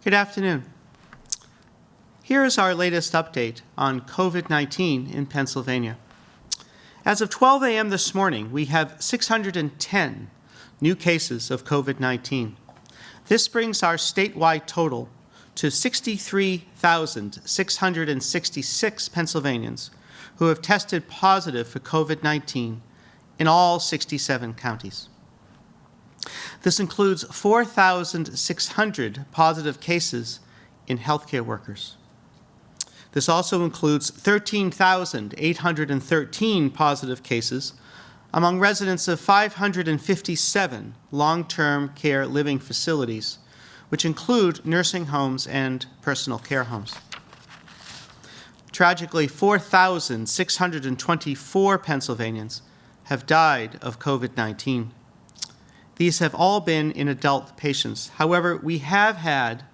Good afternoon. Here is our latest update on COVID-19 in Pennsylvania. As of 12 a.m. this morning, we have 610 new cases of COVID-19. This brings our statewide total to 63,666 Pennsylvanians who have tested positive for COVID-19 in all 67 counties. This includes 4,600 positive cases in healthcare workers. This also includes 13,813 positive cases among residents of 557 long-term care living facilities, which include nursing homes and personal care homes. Tragically, 4,624 Pennsylvanians have died of COVID-19. These have all been in adult patients. However, we have had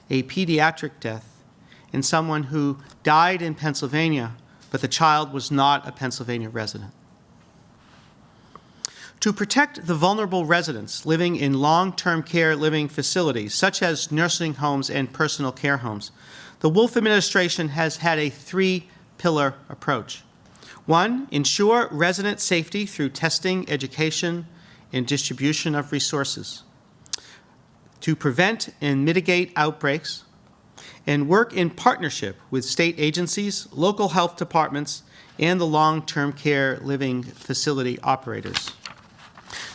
a pediatric death in someone who died in Pennsylvania, but the child was not a Pennsylvania resident. To protect the vulnerable residents living in long-term care living facilities, such as nursing homes and personal care homes, the Wolf administration has had a three-pillar approach. One, ensure resident safety through testing, education, and distribution of resources. To prevent and mitigate outbreaks, and work in partnership with state agencies, local health departments, and the long-term care living facility operators.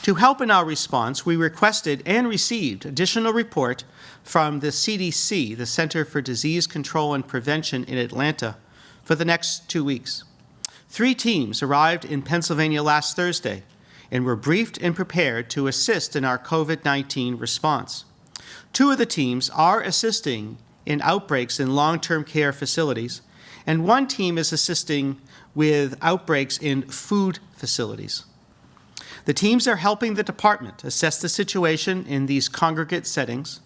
To help in our response, we requested and received additional report from the CDC, the Center for Disease Control and Prevention in Atlanta, for the next 2 weeks. 3 teams arrived in Pennsylvania last Thursday and were briefed and prepared to assist in our COVID-19 response. 2 of the teams are assisting in outbreaks in long-term care facilities, and 1 team is assisting with outbreaks in food facilities. The teams are helping the department assess the situation in these congregate settings,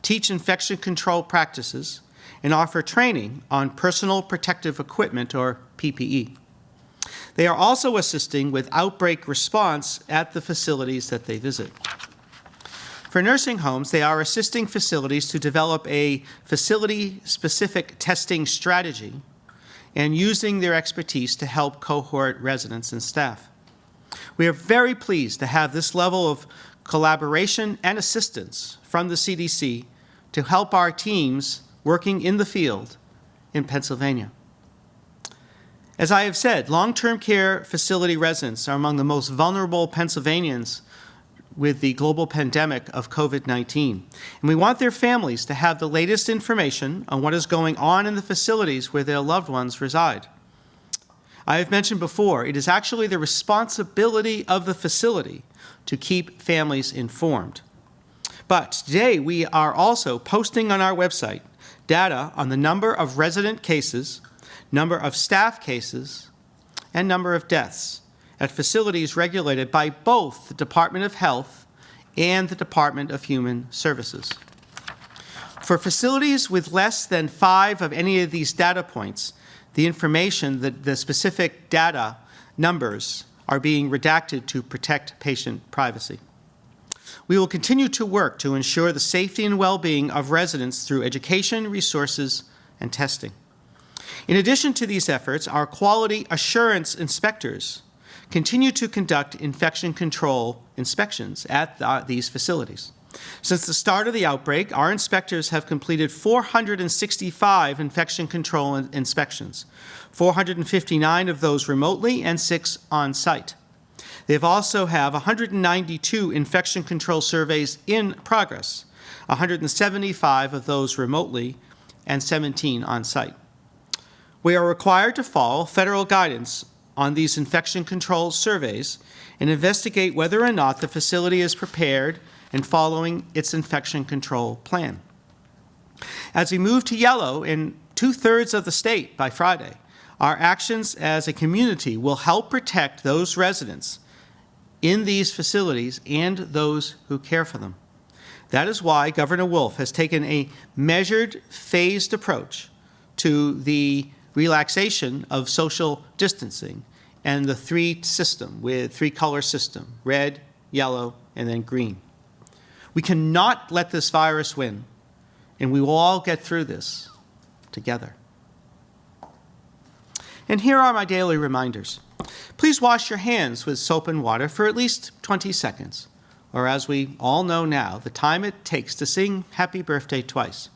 teach infection control practices, and offer training on personal protective equipment, or PPE. They are also assisting with outbreak response at the facilities that they visit. For nursing homes, they are assisting facilities to develop a facility-specific testing strategy and using their expertise to help cohort residents and staff. We are very pleased to have this level of collaboration and assistance from the CDC to help our teams working in the field in Pennsylvania. As I have said, long-term care facility residents are among the most vulnerable Pennsylvanians with the global pandemic of COVID-19. And we want their families to have the latest information on what is going on in the facilities where their loved ones reside. I have mentioned before, it is actually the responsibility of the facility to keep families informed. But today we are also posting on our website data on the number of resident cases, number of staff cases, and number of deaths at facilities regulated by both the Department of Health and the Department of Human Services. For facilities with less than 5 of any of these data points, the information, the specific data numbers are being redacted to protect patient privacy. We will continue to work to ensure the safety and well-being of residents through education, resources, and testing. In addition to these efforts, our quality assurance inspectors continue to conduct infection control inspections at these facilities. Since the start of the outbreak, our inspectors have completed 465 infection control inspections, 459 of those remotely and 6 on-site. They also have 192 infection control surveys in progress, 175 of those remotely and 17 on-site. We are required to follow federal guidance on these infection control surveys and investigate whether or not the facility is prepared and following its infection control plan. As we move to yellow in 2/3 of the state by Friday, our actions as a community will help protect those residents in these facilities and those who care for them. That is why Governor Wolf has taken a measured, phased approach to the relaxation of social distancing and the 3-color system, red, yellow, and then green. We cannot let this virus win, and we will all get through this together. And here are my daily reminders. Please wash your hands with soap and water for at least 20 seconds, or as we all know now, the time it takes to sing happy birthday twice.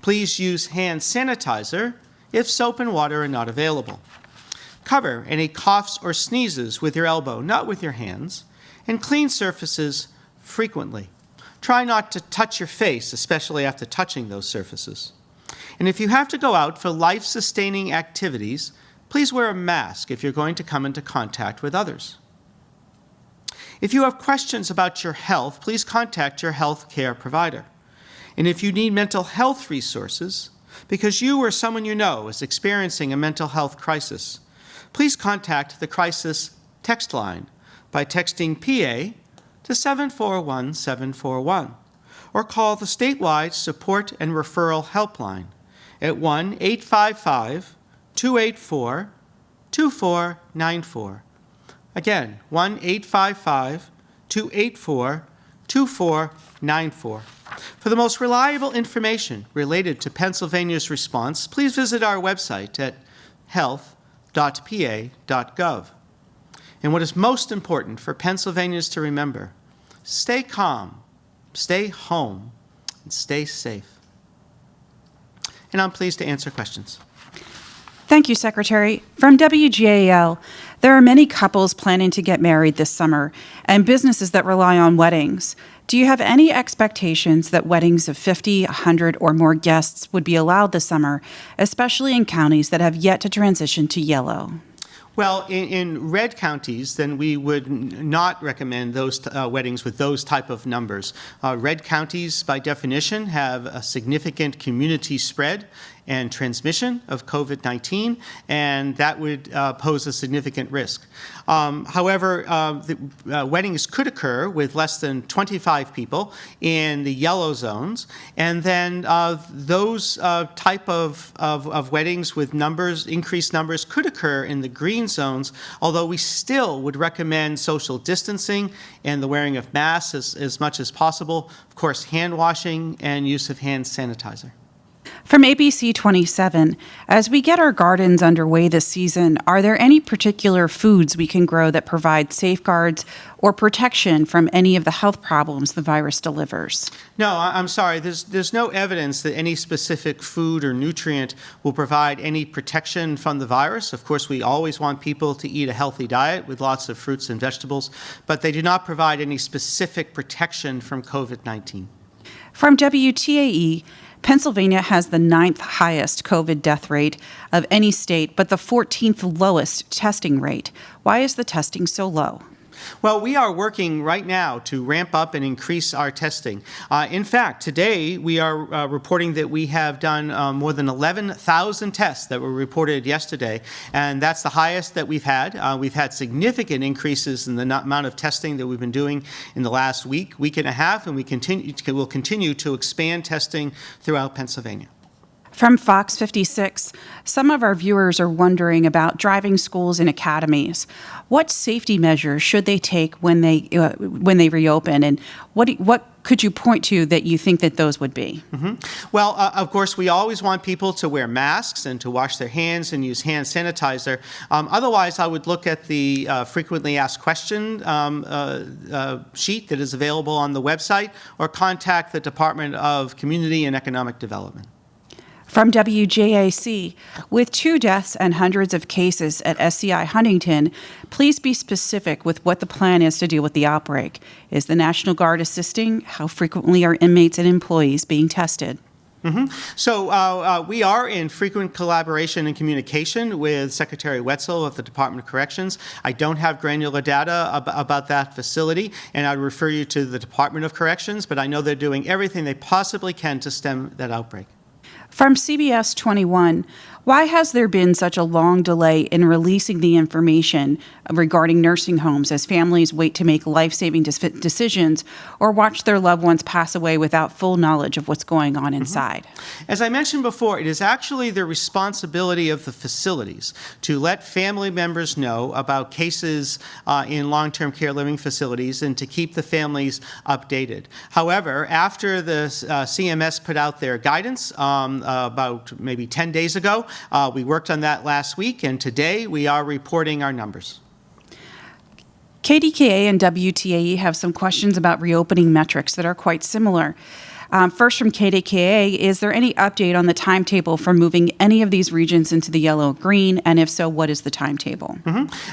Please use hand sanitizer if soap and water are not available. Cover any coughs or sneezes with your elbow, not with your hands, and clean surfaces frequently. Try not to touch your face, especially after touching those surfaces. And if you have to go out for life-sustaining activities, please wear a mask if you're going to come into contact with others. If you have questions about your health, please contact your health care provider. And if you need mental health resources, because you or someone you know is experiencing a mental health crisis, please contact the crisis text line by texting PA to 741-741, or call the statewide support and referral helpline at 1-855-284-2494. Again, 1-855-284-2494. For the most reliable information related to Pennsylvania's response, please visit our website at health.pa.gov. And what is most important for Pennsylvanians to remember, stay calm, stay home, and stay safe. And I'm pleased to answer questions. Thank you, Secretary. From WGAL, there are many couples planning to get married this summer and businesses that rely on weddings. Do you have any expectations that weddings of 50, 100, or more guests would be allowed this summer, especially in counties that have yet to transition to yellow? Well, in red counties, then we would not recommend those weddings with those type of numbers. Red counties, by definition, have a significant community spread and transmission of COVID-19, and that would pose a significant risk. However, weddings could occur with less than 25 people in the yellow zones, and then those type of weddings with increased numbers could occur in the green zones, although we still would recommend social distancing and the wearing of masks as much as possible, of course, hand washing and use of hand sanitizer. From ABC 27, as we get our gardens underway this season, are there any particular foods we can grow that provide safeguards or protection from any of the health problems the virus delivers? No, I'm sorry. There's no evidence that any specific food or nutrient will provide any protection from the virus. Of course, we always want people to eat a healthy diet with lots of fruits and vegetables, but they do not provide any specific protection from COVID-19. From WTAE, Pennsylvania has the 9th highest COVID death rate of any state, but the 14th lowest testing rate. Why is the testing so low? Well, we are working right now to ramp up and increase our testing. In fact, today we are reporting that we have done more than 11,000 tests that were reported yesterday, and that's the highest that we've had. We've had significant increases in the amount of testing that we've been doing in the last week and a half, and will continue to expand testing throughout Pennsylvania. From Fox 56, some of our viewers are wondering about driving schools and academies. What safety measures should they take when they reopen, and what could you point to that you think that those would be? Mm-hmm. Well, of course, we always want people to wear masks and to wash their hands and use hand sanitizer. Otherwise, I would look at the frequently asked question sheet that is available on the website, or contact the Department of Community and Economic Development. From WJAC, with 2 deaths and hundreds of cases at SCI Huntington, please be specific with what the plan is to deal with the outbreak. Is the National Guard assisting? How frequently are inmates and employees being tested? Mm-hmm. So we are in frequent collaboration and communication with Secretary Wetzel of the Department of Corrections. I don't have granular data about that facility, and I'd refer you to the Department of Corrections, but I know they're doing everything they possibly can to stem that outbreak. From CBS 21, Why has there been such a long delay in releasing the information regarding nursing homes as families wait to make life-saving decisions or watch their loved ones pass away without full knowledge of what's going on inside? As I mentioned before, it is actually the responsibility of the facilities to let family members know about cases in long-term care living facilities and to keep the families updated. However, after the CMS put out their guidance about maybe 10 days ago, we worked on that last week, and today we are reporting our numbers. KDKA and WTAE have some questions about reopening metrics that are quite similar. First, from KDKA, is there any update on the timetable for moving any of these regions into the yellow-green, and if so, what is the timetable?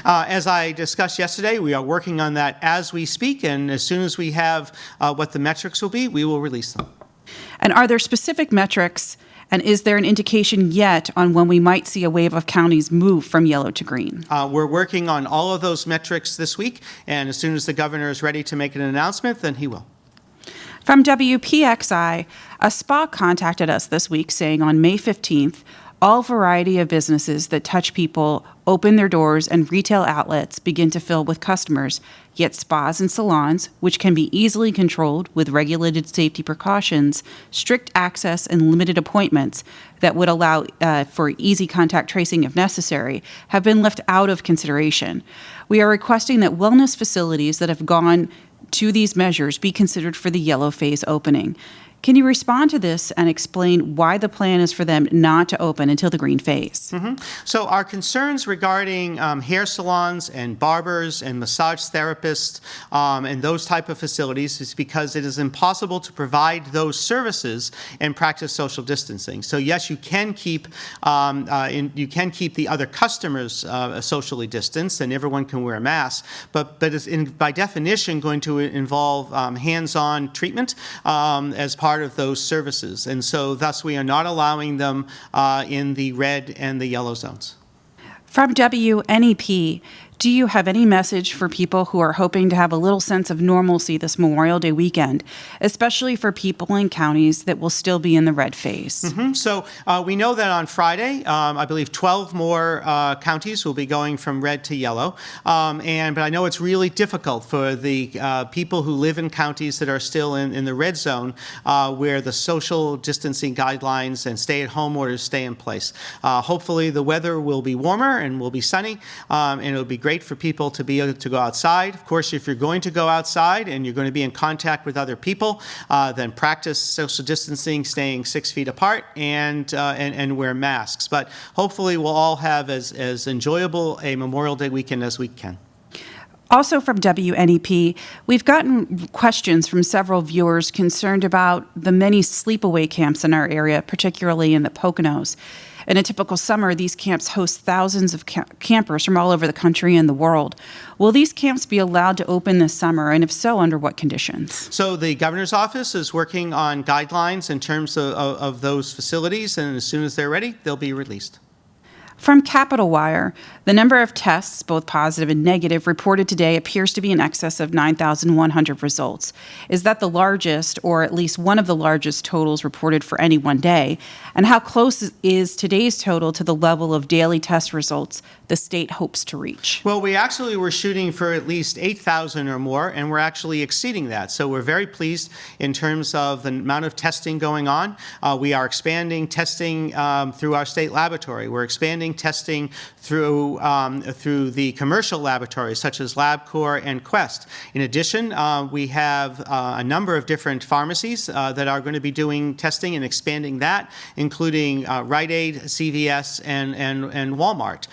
As I discussed yesterday, we are working on that as we speak, and as soon as we have what the metrics will be, we will release them. And are there specific metrics, and is there an indication yet on when we might see a wave of counties move from yellow to green? We're working on all of those metrics this week, and as soon as the governor is ready to make an announcement, then he will. From WPXI, a spa contacted us this week saying on May 15th, all variety of businesses that touch people open their doors and retail outlets begin to fill with customers, yet spas and salons, which can be easily controlled with regulated safety precautions, strict access, and limited appointments that would allow for easy contact tracing if necessary, have been left out of consideration. We are requesting that wellness facilities that have gone to these measures be considered for the yellow phase opening. Can you respond to this and explain why the plan is for them not to open until the green phase? So our concerns regarding hair salons and barbers and massage therapists and those type of facilities is because it is impossible to provide those services and practice social distancing. So yes, you can keep the other customers socially distanced, and everyone can wear a mask, but it's by definition going to involve hands-on treatment as part of those services, and so thus we are not allowing them in the red and the yellow zones. From WNEP, do you have any message for people who are hoping to have a little sense of normalcy this Memorial Day weekend, especially for people in counties that will still be in the red phase? So we know that on Friday, I believe 12 more counties will be going from red to yellow. But I know it's really difficult for the people who live in counties that are still in the red zone, where the social distancing guidelines and stay-at-home orders stay in place. Hopefully the weather will be warmer and will be sunny, and it'll be great for people to be able to go outside. Of course, if you're going to go outside and you're going to be in contact with other people, then practice social distancing, staying 6 feet apart, and wear masks. But hopefully we'll all have as enjoyable a Memorial Day weekend as we can. Also from WNEP, we've gotten questions from several viewers concerned about the many sleepaway camps in our area, particularly in the Poconos. In a typical summer, these camps host thousands of campers from all over the country and the world. Will these camps be allowed to open this summer, and if so, under what conditions? So the governor's office is working on guidelines in terms of those facilities, and as soon as they're ready, they'll be released. From Capital Wire, the number of tests, both positive and negative, reported today appears to be in excess of 9,100 results. Is that the largest, or at least one of the largest totals reported for any one day? And how close is today's total to the level of daily test results the state hopes to reach? Well, we actually were shooting for at least 8,000 or more, and we're actually exceeding that. So we're very pleased in terms of the amount of testing going on. We are expanding testing through our state laboratory. We're expanding testing through the commercial laboratories such as LabCorp and Quest. In addition, we have a number of different pharmacies that are going to be doing testing and expanding that, including Rite Aid, CVS, and Walmart.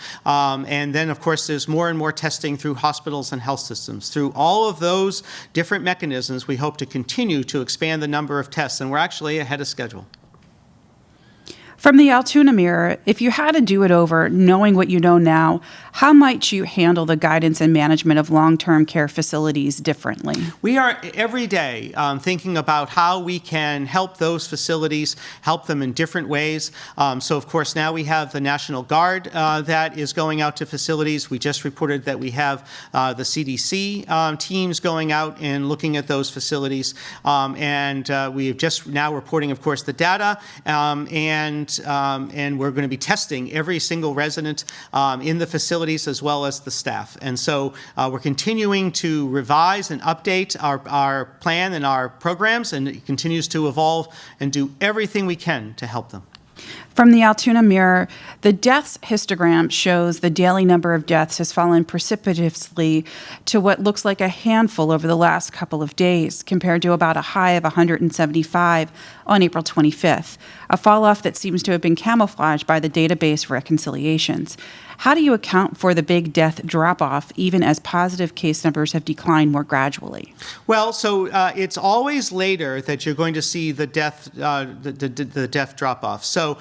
And then, of course, there's more and more testing through hospitals and health systems. Through all of those different mechanisms, we hope to continue to expand the number of tests, and we're actually ahead of schedule. From the Altoona Mirror, if you had to do it over, knowing what you know now, how might you handle the guidance and management of long-term care facilities differently? We are every day thinking about how we can help those facilities, help them in different ways. So, of course, now we have the National Guard that is going out to facilities. We just reported that we have the CDC teams going out and looking at those facilities. And we have just now reporting, of course, the data. And and we're going to be testing every single resident in the facilities as well as the staff. And so we're continuing to revise and update our plan and our programs, and it continues to evolve and do everything we can to help them. From the Altoona Mirror, the deaths histogram shows the daily number of deaths has fallen precipitously to what looks like a handful over the last couple of days, compared to about a high of 175 on April 25th, a fall-off that seems to have been camouflaged by the database reconciliations. How do you account for the big death drop-off, even as positive case numbers have declined more gradually? Well, so it's always later that you're going to see the death the death drop-off. So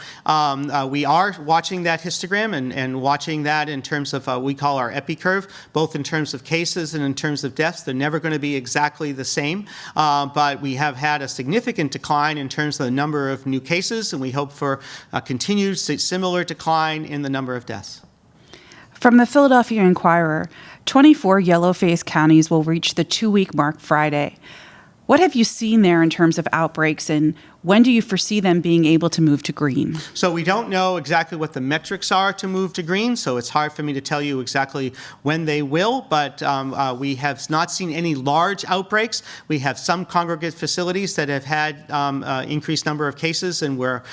we are watching that histogram and watching that in terms of we call our epi-curve, both in terms of cases and in terms of deaths. They're never going to be exactly the same, but we have had a significant decline in terms of the number of new cases, and we hope for a continued similar decline in the number of deaths. From the Philadelphia Inquirer, 24 yellow-faced counties will reach the 2-week mark Friday. What have you seen there in terms of outbreaks, and when do you foresee them being able to move to green? So we don't know exactly what the metrics are to move to green, so it's hard for me to tell you exactly when they will, but we have not seen any large outbreaks. We have some congregate facilities that have had increased number of cases, and we're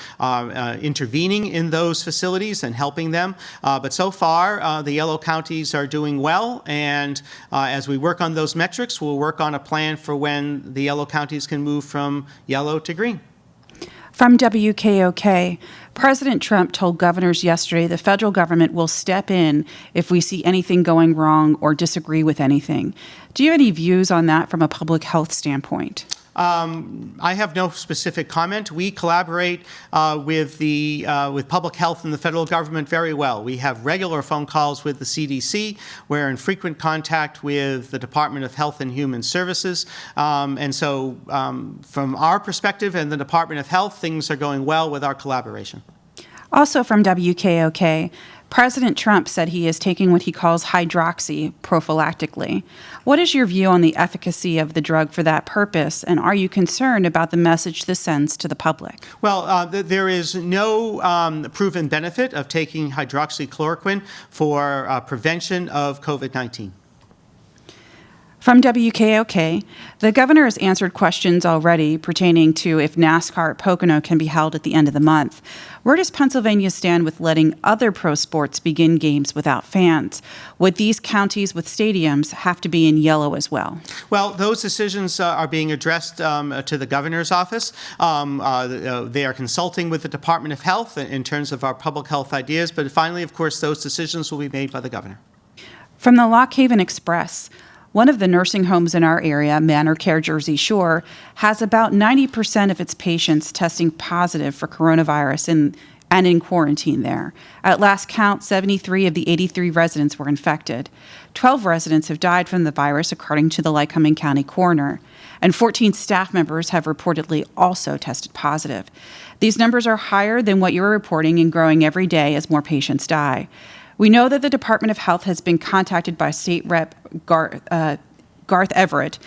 intervening in those facilities and helping them. But so far, the yellow counties are doing well, and as we work on those metrics, we'll work on a plan for when the yellow counties can move from yellow to green. From WKOK, President Trump told governors yesterday the federal government will step in if we see anything going wrong or disagree with anything. Do you have any views on that from a public health standpoint? I have no specific comment. We collaborate with public health and the federal government very well. We have regular phone calls with the CDC. We're in frequent contact with the Department of Health and Human Services. And so from our perspective and the Department of Health, things are going well with our collaboration. Also from WKOK, President Trump said he is taking what he calls hydroxy prophylactically. What is your view on the efficacy of the drug for that purpose, and are you concerned about the message this sends to the public? Well, there is no proven benefit of taking hydroxychloroquine for prevention of COVID-19. From WKOK, the governor has answered questions already pertaining to if NASCAR at Pocono can be held at the end of the month. Where does Pennsylvania stand with letting other pro sports begin games without fans? Would these counties with stadiums have to be in yellow as well? Well, those decisions are being addressed to the governor's office. They are consulting with the Department of Health in terms of our public health ideas, but finally, of course, those decisions will be made by the governor. From the Lock Haven Express, one of the nursing homes in our area, Manor Care Jersey Shore, has about 90% of its patients testing positive for coronavirus and in quarantine there. At last count, 73 of the 83 residents were infected. 12 residents have died from the virus, according to the Lycoming County coroner, and 14 staff members have reportedly also tested positive. These numbers are higher than what you're reporting and growing every day as more patients die. We know that the Department of Health has been contacted by State Rep. Garth Everett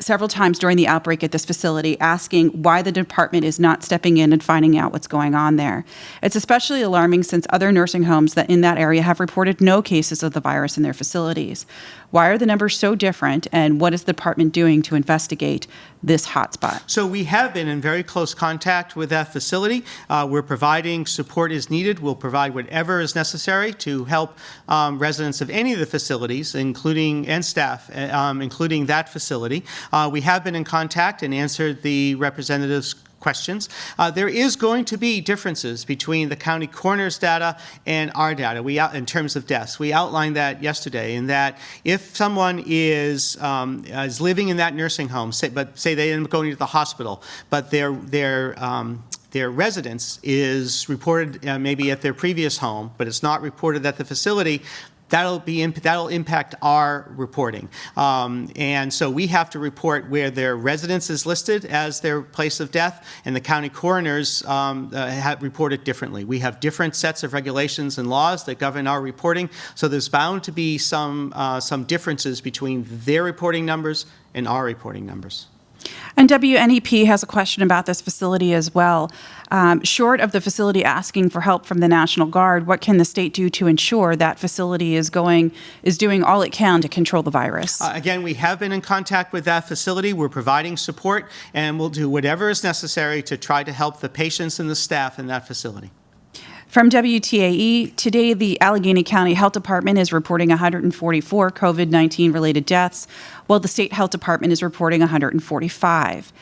several times during the outbreak at this facility, asking why the department is not stepping in and finding out what's going on there. It's especially alarming since other nursing homes that in that area have reported no cases of the virus in their facilities. Why are the numbers so different, and what is the department doing to investigate this hotspot? So we have been in very close contact with that facility. We're providing support as needed. We'll provide whatever is necessary to help residents of any of the facilities, and staff, including that facility. We have been in contact and answered the representative's questions. There is going to be differences between the county coroner's data and our data in terms of deaths. We outlined that yesterday, in that if someone is living in that nursing home, say they end up going to the hospital, but their residence is reported maybe at their previous home, but it's not reported at the facility, that'll impact our reporting. And so we have to report where their residence is listed as their place of death, and the county coroners have reported differently. We have different sets of regulations and laws that govern our reporting, so there's bound to be some differences between their reporting numbers and our reporting numbers. And WNEP has a question about this facility as well. Short of the facility asking for help from the National Guard, what can the state do to ensure that facility is doing all it can to control the virus? Again, we have been in contact with that facility. We're providing support, and we'll do whatever is necessary to try to help the patients and the staff in that facility. From WTAE, today the Allegheny County Health Department is reporting 144 COVID-19 related deaths, while the State Health Department is reporting 145.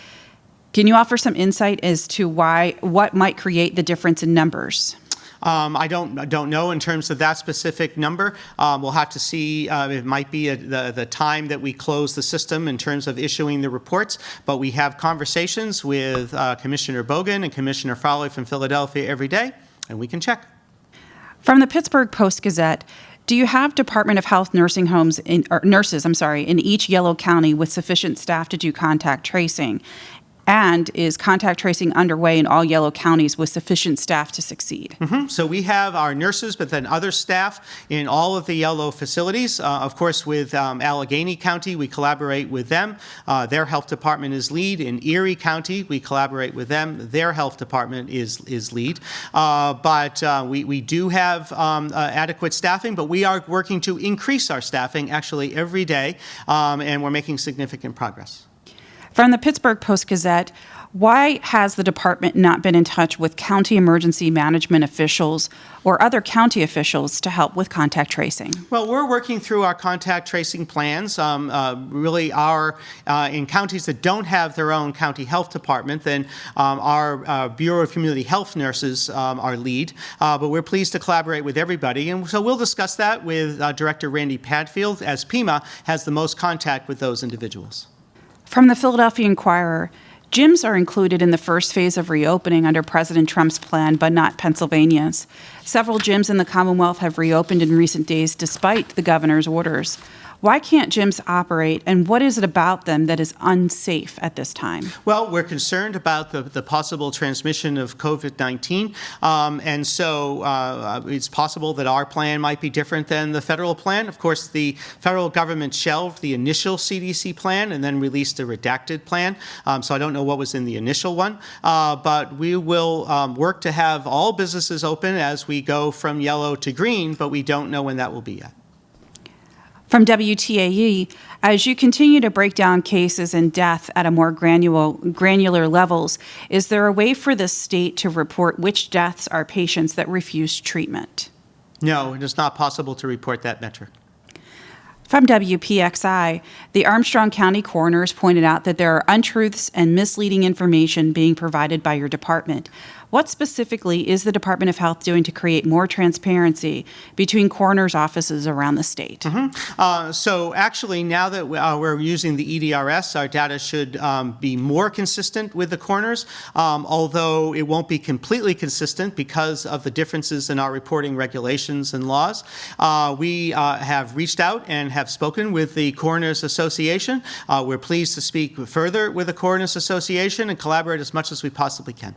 Can you offer some insight as to what might create the difference in numbers? I don't know in terms of that specific number. We'll have to see. It might be the time that we close the system in terms of issuing the reports. But we have conversations with Commissioner Bogan and Commissioner Frawley from Philadelphia every day, and we can check. From the Pittsburgh Post-Gazette, do you have Department of Health nursing homes nurses in each yellow county with sufficient staff to do contact tracing? And is contact tracing underway in all yellow counties with sufficient staff to succeed? So we have our nurses, but then other staff in all of the yellow facilities. Of course, with Allegheny County, we collaborate with them. Their health department is lead. In Erie County, we collaborate with them. Their health department is lead. But we do have adequate staffing, but we are working to increase our staffing actually every day, and we're making significant progress. From the Pittsburgh Post-Gazette, why has the department not been in touch with county emergency management officials or other county officials to help with contact tracing? Well, we're working through our contact tracing plans. Really, in counties that don't have their own county health department, then our Bureau of Community Health nurses are lead. But we're pleased to collaborate with everybody. And so we'll discuss that with Director Randy Padfield, as PEMA has the most contact with those individuals. From the Philadelphia Inquirer, gyms are included in the first phase of reopening under President Trump's plan, but not Pennsylvanians. Several gyms in the Commonwealth have reopened in recent days despite the governor's orders. Why can't gyms operate, and what is it about them that is unsafe at this time? Well, we're concerned about the possible transmission of COVID-19, and so it's possible that our plan might be different than the federal plan. Of course, the federal government shelved the initial CDC plan and then released a redacted plan, so I don't know what was in the initial one, but we will work to have all businesses open as we go from yellow to green, but we don't know when that will be yet. From WTAE, as you continue to break down cases and death at a more granular levels, is there a way for the state to report which deaths are patients that refuse treatment? No, it is not possible to report that metric. From WPXI, the Armstrong County coroners pointed out that there are untruths and misleading information being provided by your department. What specifically is the Department of Health doing to create more transparency between coroners' offices around the state? So actually, now that we're using the EDRS, our data should be more consistent with the coroners, although it won't be completely consistent because of the differences in our reporting regulations and laws. We have reached out and have spoken with the Coroners Association. We're pleased to speak further with the Coroners Association and collaborate as much as we possibly can.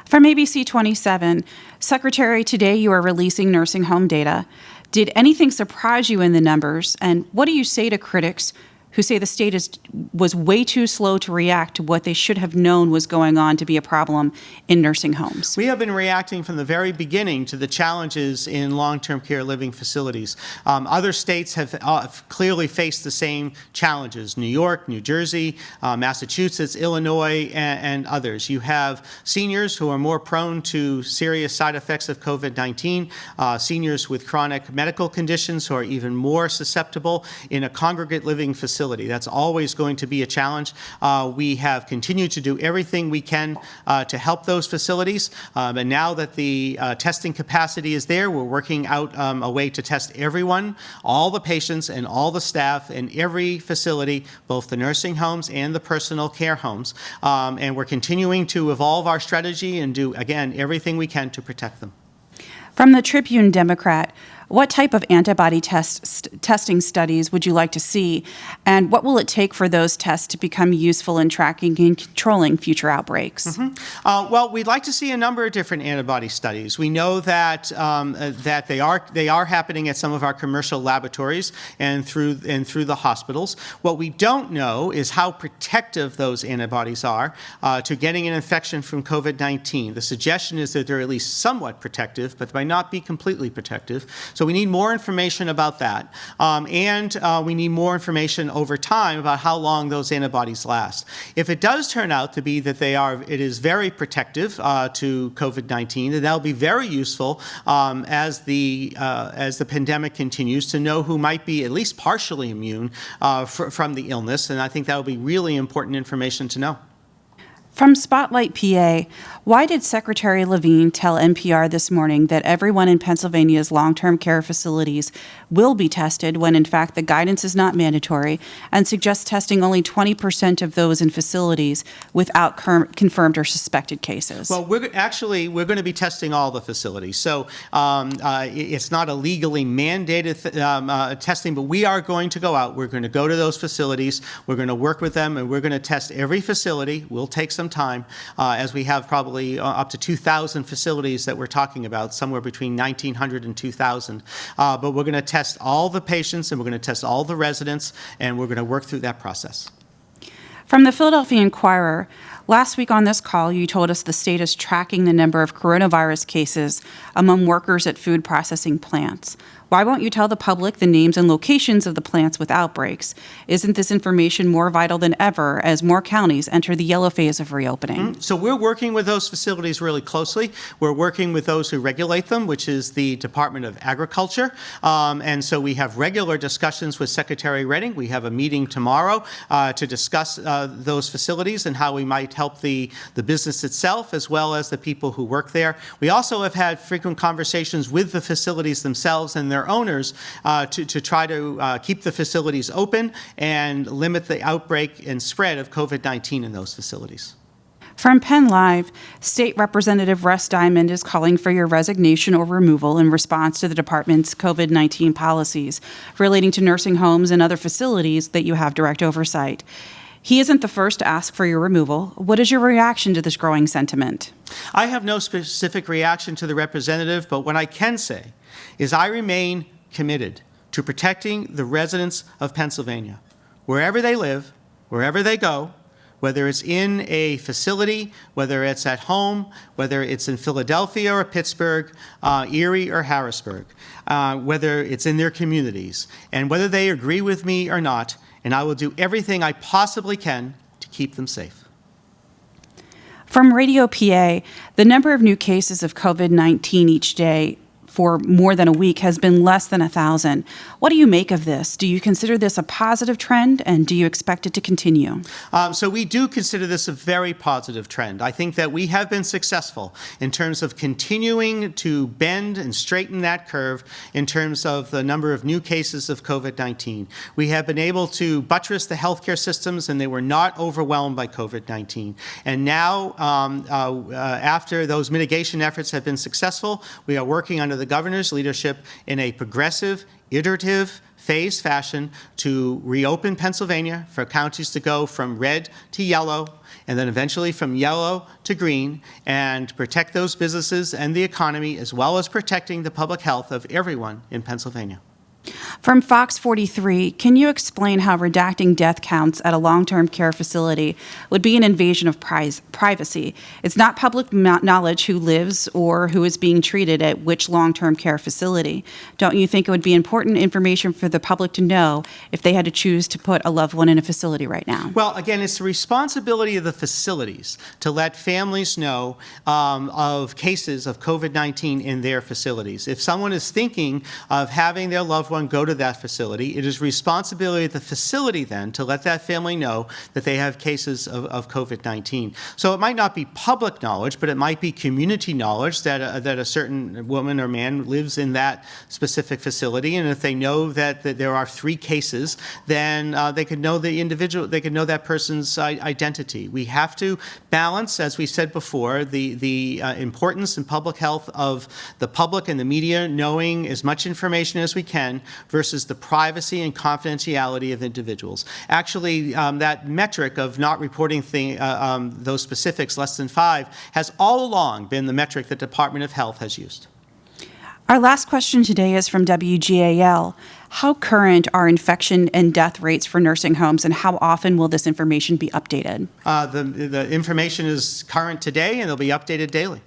From ABC 27, Secretary, today you are releasing nursing home data. Did anything surprise you in the numbers? And what do you say to critics who say the state was way too slow to react to what they should have known was going on to be a problem in nursing homes? We have been reacting from the very beginning to the challenges in long-term care living facilities. Other states have clearly faced the same challenges: New York, New Jersey, Massachusetts, Illinois, and others. You have seniors who are more prone to serious side effects of COVID-19, seniors with chronic medical conditions who are even more susceptible in a congregate living facility. That's always going to be a challenge. We have continued to do everything we can to help those facilities. And now that the testing capacity is there, we're working out a way to test everyone, all the patients and all the staff in every facility, both the nursing homes and the personal care homes. And we're continuing to evolve our strategy and do, again, everything we can to protect them. From the Tribune Democrat, What type of antibody testing studies would you like to see, and what will it take for those tests to become useful in tracking and controlling future outbreaks? Well, we'd like to see a number of different antibody studies. We know that that they are happening at some of our commercial laboratories and through the hospitals. What we don't know is how protective those antibodies are to getting an infection from COVID-19. The suggestion is that they're at least somewhat protective, but they might not be completely protective. So we need more information about that. And we need more information over time about how long those antibodies last. If it does turn out to be that it is very protective to COVID-19, then that'll be very useful as the pandemic continues to know who might be at least partially immune from the illness. And I think that will be really important information to know. From Spotlight, PA, why did Secretary Levine tell NPR this morning that everyone in Pennsylvania's long-term care facilities will be tested when, in fact, the guidance is not mandatory and suggests testing only 20% of those in facilities without confirmed or suspected cases? Well, we're going to be testing all the facilities. So it's not a legally mandated testing, but we are going to go out. We're going to go to those facilities. We're going to work with them, and we're going to test every facility. We'll take some time, as we have probably up to 2,000 facilities that we're talking about, somewhere between 1,900 and 2,000. But we're going to test all the patients, and we're going to test all the residents, and we're going to work through that process. From the Philadelphia Inquirer, last week on this call, you told us the state is tracking the number of coronavirus cases among workers at food processing plants. Why won't you tell the public the names and locations of the plants with outbreaks? Isn't this information more vital than ever as more counties enter the yellow phase of reopening? So we're working with those facilities really closely. We're working with those who regulate them, which is the Department of Agriculture. And so we have regular discussions with Secretary Redding. We have a meeting tomorrow to discuss those facilities and how we might help the business itself as well as the people who work there. We also have had frequent conversations with the facilities themselves and their owners to try to keep the facilities open and limit the outbreak and spread of COVID-19 in those facilities. From Penn Live, State Representative Russ Diamond is calling for your resignation or removal in response to the department's COVID-19 policies relating to nursing homes and other facilities that you have direct oversight. He isn't the first to ask for your removal. What is your reaction to this growing sentiment? I have no specific reaction to the representative, but what I can say is I remain committed to protecting the residents of Pennsylvania, wherever they live, wherever they go, whether it's in a facility, whether it's at home, whether it's in Philadelphia or Pittsburgh, Erie or Harrisburg, whether it's in their communities, and whether they agree with me or not, and I will do everything I possibly can to keep them safe. From Radio PA, the number of new cases of COVID-19 each day for more than a week has been less than 1,000. What do you make of this? Do you consider this a positive trend, and do you expect it to continue? So we do consider this a very positive trend. I think that we have been successful in terms of continuing to bend and straighten that curve in terms of the number of new cases of COVID-19. We have been able to buttress the healthcare systems, and they were not overwhelmed by COVID-19. And now, after those mitigation efforts have been successful, we are working under the governor's leadership in a progressive, iterative, phased fashion to reopen Pennsylvania for counties to go from red to yellow and then eventually from yellow to green and protect those businesses and the economy as well as protecting the public health of everyone in Pennsylvania. From Fox 43, can you explain how redacting death counts at a long-term care facility would be an invasion of privacy? It's not public knowledge who lives or who is being treated at which long-term care facility. Don't you think it would be important information for the public to know if they had to choose to put a loved one in a facility right now? Well, again, it's the responsibility of the facilities to let families know of cases of COVID-19 in their facilities. If someone is thinking of having their loved one one go to that facility. It is responsibility of the facility then to let that family know that they have cases of COVID-19. So it might not be public knowledge, but it might be community knowledge that a certain woman or man lives in that specific facility, and if they know that there are 3 cases, then they could know the individual, they could know that person's identity. We have to balance, as we said before, the importance in public health of the public and the media knowing as much information as we can versus the privacy and confidentiality of individuals. Actually, that metric of not reporting those specifics less than 5 has all along been the metric that the Department of Health has used. Our last question today is from WGAL. How current are infection and death rates for nursing homes, and how often will this information be updated? The information is current today, and it'll be updated daily.